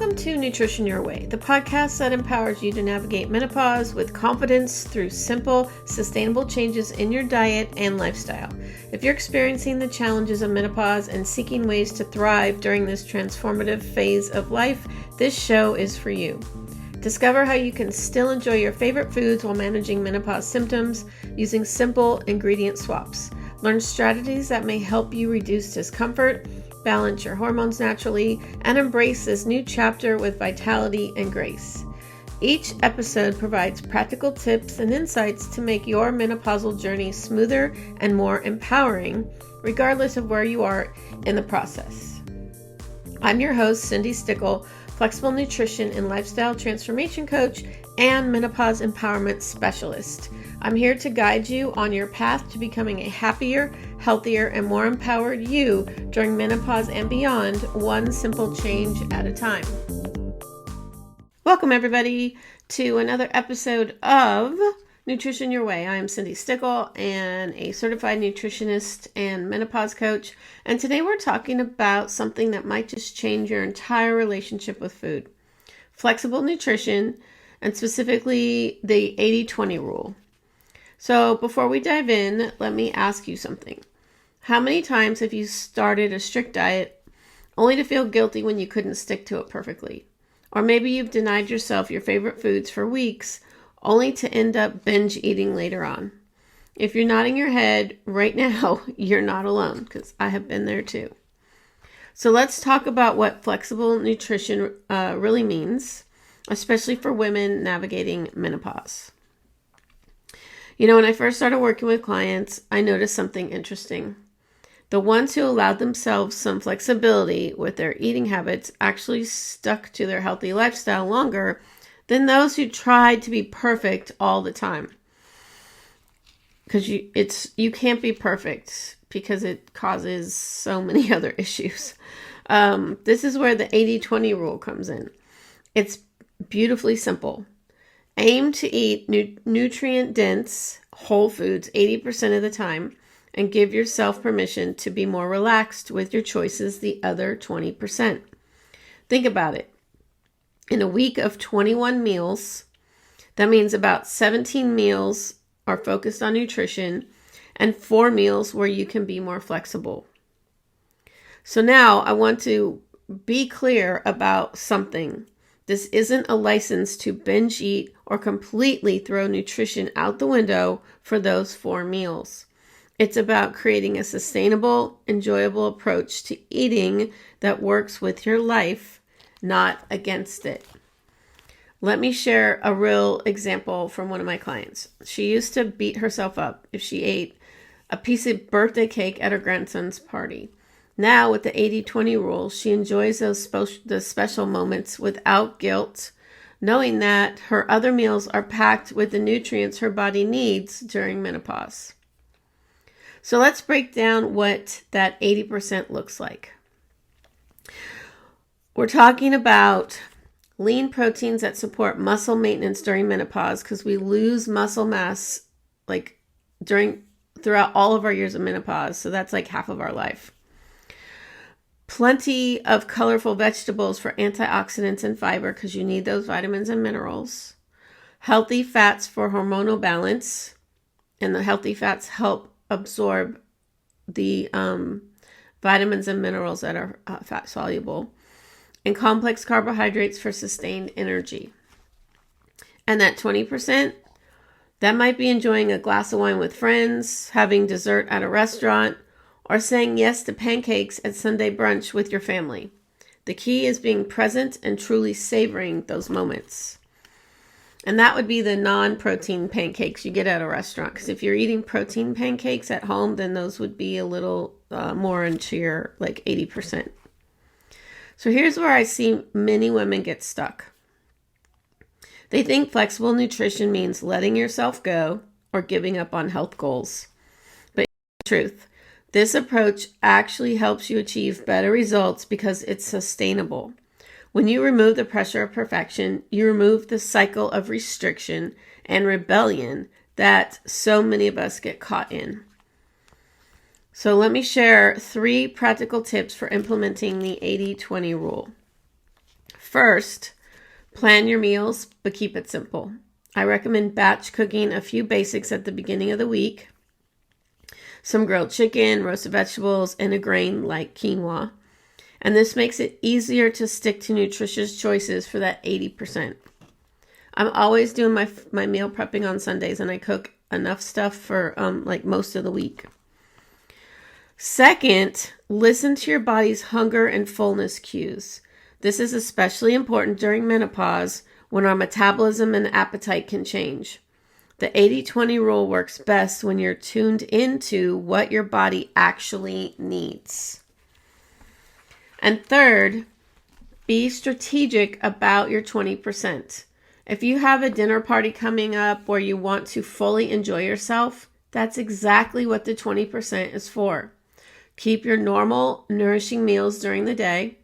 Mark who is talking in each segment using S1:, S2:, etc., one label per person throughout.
S1: Welcome to Nutrition Your Way, the podcast that empowers you to navigate menopause with confidence through simple, sustainable changes in your diet and lifestyle. If you're experiencing the challenges of menopause and seeking ways to thrive during this transformative phase of life, this show is for you. Discover how you can still enjoy your favorite foods while managing menopause symptoms using simple ingredient swaps. Learn strategies that may help you reduce discomfort, balance your hormones naturally, and embrace this new chapter with vitality and grace. Each episode provides practical tips and insights to make your menopausal journey smoother and more empowering, regardless of where you are in the process. I'm your host, Cindi, flexible nutrition and lifestyle transformation coach and menopause empowerment specialist. I'm here to guide you on your path to becoming a happier, healthier, and more empowered you during menopause and beyond, one simple change at a time. Welcome everybody to another episode of Nutrition Your Way. I am Cindi and a certified nutritionist and menopause coach. And today we're talking about something that might just change your entire relationship with food. Flexible nutrition, and specifically the 80-20 rule. So before we dive in, let me ask you something. How many times have you started a strict diet only to feel guilty when you couldn't stick to it perfectly? Or maybe you've denied yourself your favorite foods for weeks only to end up binge eating later on. If you're nodding your head right now, you're not alone, because I have been there too. So let's talk about what flexible nutrition really means, especially for women navigating menopause. You know, when I first started working with clients, I noticed something interesting. The ones who allowed themselves some flexibility with their eating habits actually stuck to their healthy lifestyle longer than those who tried to be perfect all the time. Because you can't be perfect because it causes so many other issues. This is where the 80-20 rule comes in. It's beautifully simple. Aim to eat nutrient-dense whole foods 80% of the time and give yourself permission to be more relaxed with your choices the other 20%. Think about it. In a week of 21 meals, that means about 17 meals are focused on nutrition and 4 meals where you can be more flexible. So now I want to be clear about something. This isn't a license to binge eat or completely throw nutrition out the window for those 4 meals. It's about creating a sustainable, enjoyable approach to eating that works with your life, not against it. Let me share a real example from one of my clients. She used to beat herself up if she ate a piece of birthday cake at her grandson's party. Now, with the 80-20 rule, she enjoys those special moments without guilt, knowing that her other meals are packed with the nutrients her body needs during menopause. So let's break down what that 80% looks like. We're talking about lean proteins that support muscle maintenance during menopause, because we lose muscle mass throughout all of our years of menopause. So that's like half of our life. Plenty of colorful vegetables for antioxidants and fiber, because you need those vitamins and minerals. Healthy fats for hormonal balance, and the healthy fats help absorb the vitamins and minerals that are fat soluble. And complex carbohydrates for sustained energy. And that 20%, that might be enjoying a glass of wine with friends, having dessert at a restaurant, or saying yes to pancakes at Sunday brunch with your family. The key is being present and truly savoring those moments. And that would be the non-protein pancakes you get at a restaurant. Because if you're eating protein pancakes at home, then those would be a little more into your 80%. So here's where I see many women get stuck. They think flexible nutrition means letting yourself go or giving up on health goals. But in truth, this approach actually helps you achieve better results because it's sustainable. When you remove the pressure of perfection, you remove the cycle of restriction and rebellion that so many of us get caught in. So let me share 3 practical tips for implementing the 80-20 rule. First, plan your meals, but keep it simple. I recommend batch cooking a few basics at the beginning of the week. Some grilled chicken, roasted vegetables, and a grain like quinoa. And this makes it easier to stick to nutritious choices for that 80%. I'm always doing my meal prepping on Sundays, and I cook enough stuff for like most of the week. Second, listen to your body's hunger and fullness cues. This is especially important during menopause when our metabolism and appetite can change. The 80-20 rule works best when you're tuned into what your body actually needs. And third, be strategic about your 20%. If you have a dinner party coming up where you want to fully enjoy yourself, that's exactly what the 20% is for. Keep your normal, nourishing meals during the day.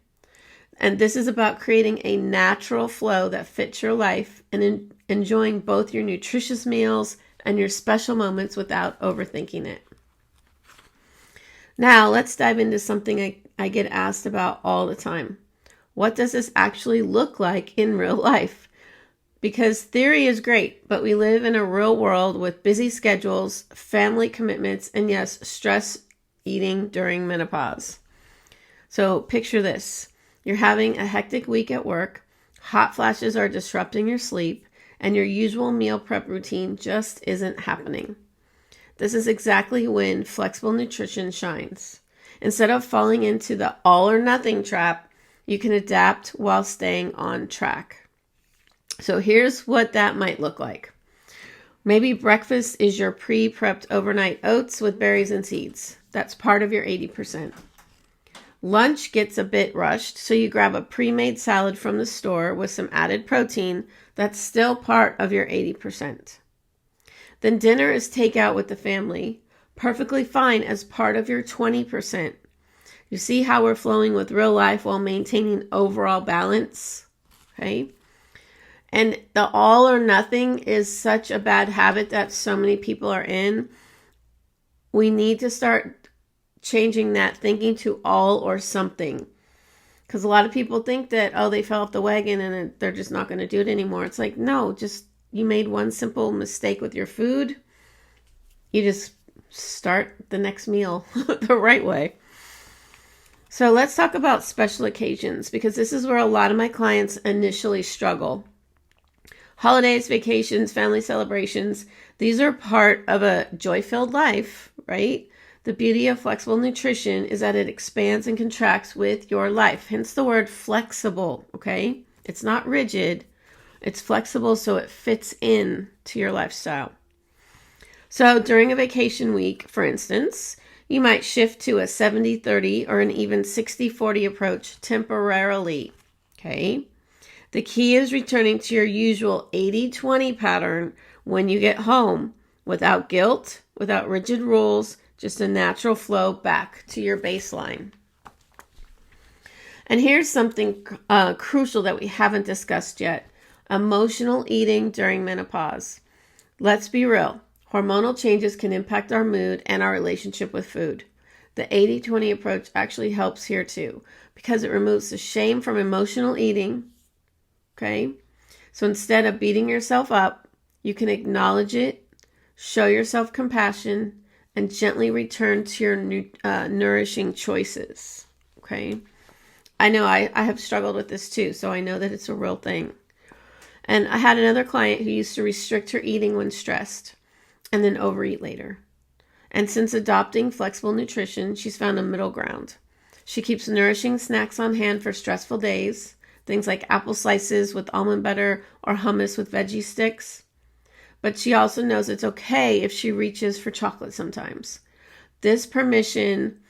S1: And this is about creating a natural flow that fits your life and enjoying both your nutritious meals and your special moments without overthinking it. Now, let's dive into something I get asked about all the time. What does this actually look like in real life? Because theory is great, but we live in a real world with busy schedules, family commitments, and yes, stress eating during menopause. So picture this. You're having a hectic week at work, hot flashes are disrupting your sleep, and your usual meal prep routine just isn't happening. This is exactly when flexible nutrition shines. Instead of falling into the all or nothing trap, you can adapt while staying on track. So here's what that might look like. Maybe breakfast is your pre-prepped overnight oats with berries and seeds. That's part of your 80%. Lunch gets a bit rushed, so you grab a pre-made salad from the store with some added protein. That's still part of your 80%. Then dinner is takeout with the family, perfectly fine as part of your 20%. You see how we're flowing with real life while maintaining overall balance? Okay. And the all or nothing is such a bad habit that so many people are in. We need to start changing that thinking to all or something. Because a lot of people think that, oh, they fell off the wagon and they're just not going to do it anymore. It's like, no, just you made one simple mistake with your food. You just start the next meal the right way. So let's talk about special occasions, because this is where a lot of my clients initially struggle. Holidays, vacations, family celebrations, these are part of a joy-filled life, right? The beauty of flexible nutrition is that it expands and contracts with your life. Hence the word flexible, okay? It's not rigid. It's flexible so it fits in to your lifestyle. So during a vacation week, for instance, you might shift to a 70-30 or an even 60-40 approach temporarily, okay? The key is returning to your usual 80-20 pattern when you get home without guilt, without rigid rules, just a natural flow back to your baseline. And here's something crucial that we haven't discussed yet. Emotional eating during menopause. Let's be real. Hormonal changes can impact our mood and our relationship with food. The 80-20 approach actually helps here too, because it removes the shame from emotional eating. Okay? So instead of beating yourself up, you can acknowledge it, show yourself compassion, and gently return to your nourishing choices. Okay? I know I have struggled with this too, so I know that it's a real thing. And I had another client who used to restrict her eating when stressed and then overeat later. And since adopting flexible nutrition, she's found a middle ground. She keeps nourishing snacks on hand for stressful days, things like apple slices with almond butter or hummus with veggie sticks. But she also knows it's okay if she reaches for chocolate sometimes. This permission,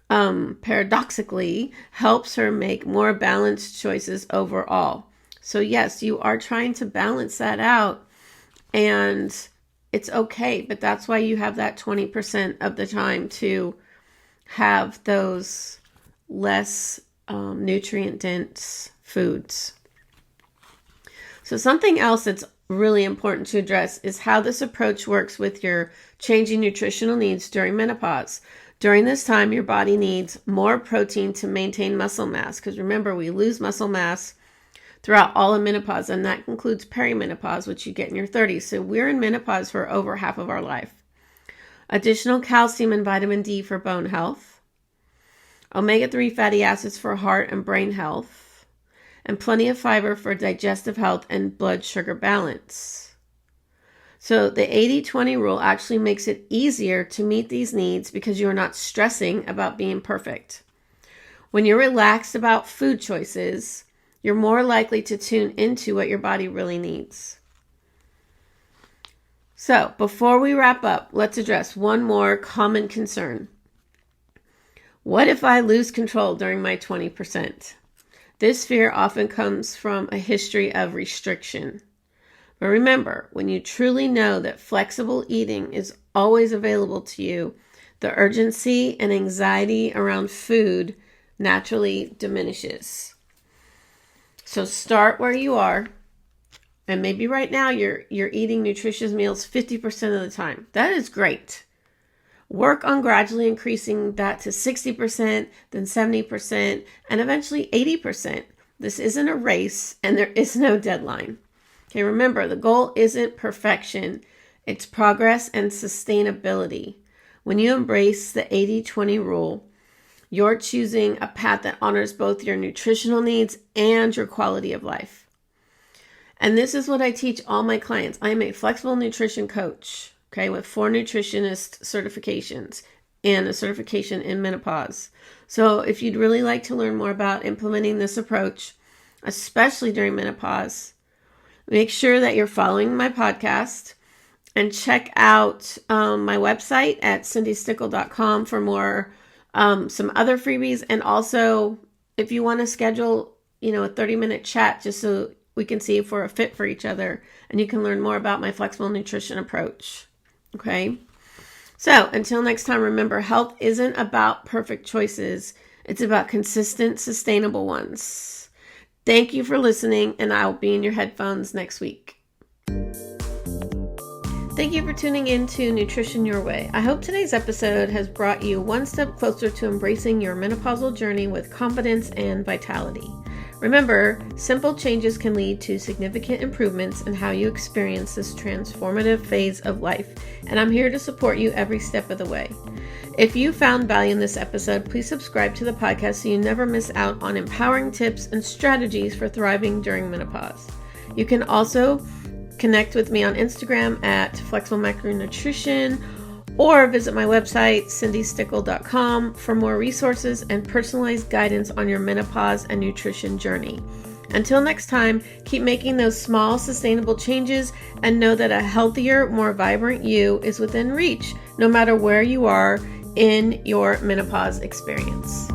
S1: paradoxically, helps her make more balanced choices overall. So yes, you are trying to balance that out, and it's okay, but that's why you have that 20% of the time to have those less nutrient-dense foods. So something else that's really important to address is how this approach works with your changing nutritional needs during menopause. During this time, your body needs more protein to maintain muscle mass, because remember, we lose muscle mass throughout all of menopause, and that includes perimenopause, which you get in your 30s. So we're in menopause for over half of our life. Additional calcium and vitamin D for bone health, omega-3 fatty acids for heart and brain health, and plenty of fiber for digestive health and blood sugar balance. So the 80-20 rule actually makes it easier to meet these needs because you are not stressing about being perfect. When you're relaxed about food choices, you're more likely to tune into what your body really needs. So before we wrap up, let's address one more common concern. What if I lose control during my 20%? This fear often comes from a history of restriction. But remember, when you truly know that flexible eating is always available to you, the urgency and anxiety around food naturally diminishes. So start where you are. And maybe right now you're eating nutritious meals 50% of the time. That is great. Work on gradually increasing that to 60%, then 70%, and eventually 80%. This isn't a race and there is no deadline. Okay, remember, the goal isn't perfection. It's progress and sustainability. When you embrace the 80-20 rule, you're choosing a path that honors both your nutritional needs and your quality of life. And this is what I teach all my clients. I am a flexible nutrition coach, okay, with 4 nutritionist certifications and a certification in menopause. So if you'd really like to learn more about implementing this approach, especially during menopause, make sure that you're following my podcast and check out my website at cindystickle.com for more, some other freebies. And also, if you want to schedule, a 30-minute chat just so we can see if we're a fit for each other, and you can learn more about my flexible nutrition approach. Okay? So until next time, remember, health isn't about perfect choices. It's about consistent, sustainable ones. Thank you for listening, and I'll be in your headphones next week. Thank you for tuning in to Nutrition Your Way. I hope today's episode has brought you one step closer to embracing your menopausal journey with confidence and vitality. Remember, simple changes can lead to significant improvements in how you experience this transformative phase of life, and I'm here to support you every step of the way. If you found value in this episode, please subscribe to the podcast so you never miss out on empowering tips and strategies for thriving during menopause. You can also connect with me on Instagram at Flexible Macronutrition, or visit my website, cindystickle.com, for more resources and personalized guidance on your menopause and nutrition journey. Until next time, keep making those small, sustainable changes and know that a healthier, more vibrant you is within reach, no matter where you are in your menopause experience.